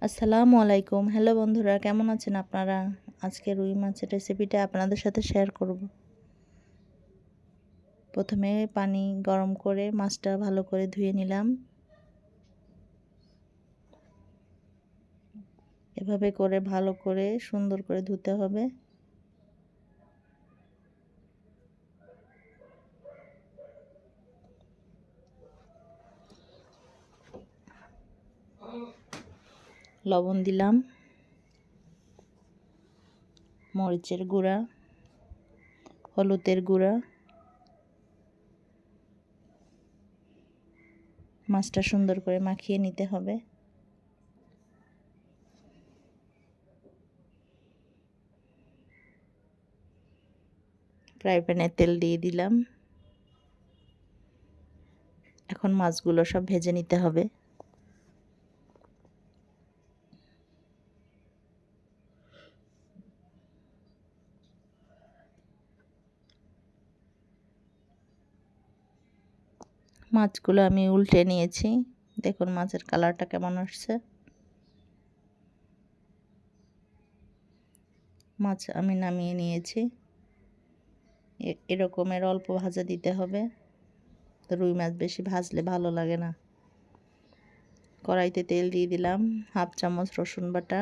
আসসালামু আলাইকুম। হ্যালো বন্ধুরা, কেমন আছেন আপনারা? আজকে রুই মাছের রেসিপিটা আপনাদের সাথে শেয়ার করব। প্রথমে পানি গরম করে মাছটা ভালো করে ধুয়ে নিলাম। এভাবে করে ভালো করে সুন্দর করে ধুতে হবে। লবণ দিলাম, মরিচের গুঁড়া, হলুদের গুঁড়া। মাছটা সুন্দর করে মাখিয়ে নিতে হবে। ফ্রাই প্যানে তেল দিয়ে দিলাম। এখন মাছগুলো সব ভেজে নিতে হবে। মাছগুলো আমি উল্টে নিয়েছি। দেখুন মাছের কালারটা কেমন আসছে। মাছ আমি নামিয়ে নিয়েছি। এরকমের অল্প ভাজা দিতে হবে। রুই মাছ বেশি ভাজলে ভালো লাগে না। কড়াইতে তেল দিয়ে দিলাম, হাফ চামচ রসুন বাটা,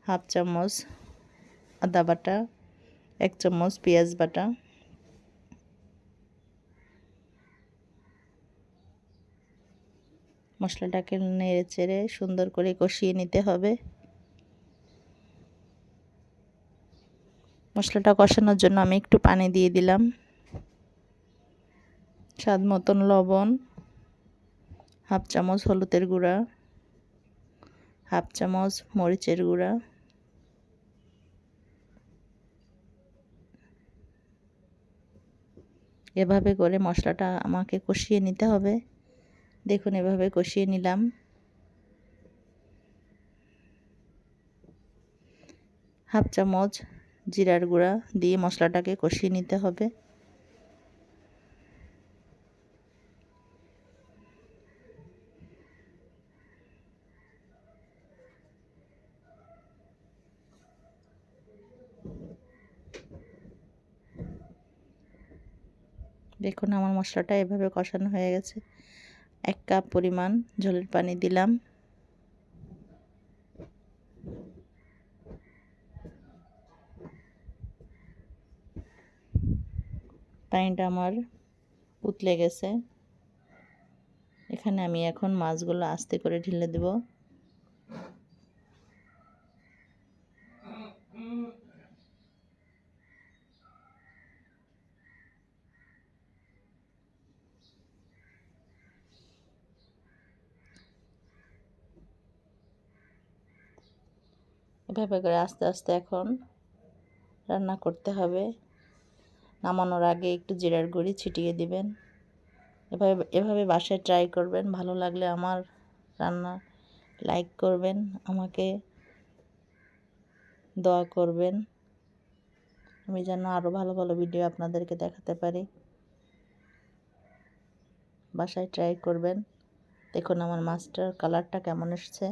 হাফ চামচ আদা বাটা, 1 চামচ পেঁয়াজ বাটা। মশলাটাকে নেড়ে চেড়ে সুন্দর করে কষিয়ে নিতে হবে। মশলাটা কষানোর জন্য আমি একটু পানি দিয়ে দিলাম। স্বাদ মতন লবণ, হাফ চামচ হলুদের গুঁড়া, হাফ চামচ মরিচের গুঁড়া। এভাবে করে মশলাটা আমাকে কষিয়ে নিতে হবে। দেখুন এভাবে কষিয়ে নিলাম। হাফ চামচ জিরার গুঁড়া দিয়ে মশলাটাকে কষিয়ে নিতে হবে। দেখুন আমার মশলাটা এভাবে কষানো হয়ে গেছে। 1 কাপ পরিমাণ ঝোলের পানি দিলাম। পানিটা আমার উতলে গেছে। এখানে আমি এখন মাছগুলো আস্তে করে ঢেলে দেব। এভাবে করে আস্তে আস্তে এখন রান্না করতে হবে। নামানোর আগে একটু জিরার গুঁড়ি ছিটিয়ে দিবেন। এভাবে বাসায় ট্রাই করবেন। ভালো লাগলে আমার রান্না লাইক করবেন, আমাকে দোয়া করবেন। আমি যেন আরও ভালো ভালো ভিডিও আপনাদেরকে দেখাতে পারি। বাসায় ট্রাই করবেন। দেখুন আমার মাছটার কালারটা কেমন এসেছে।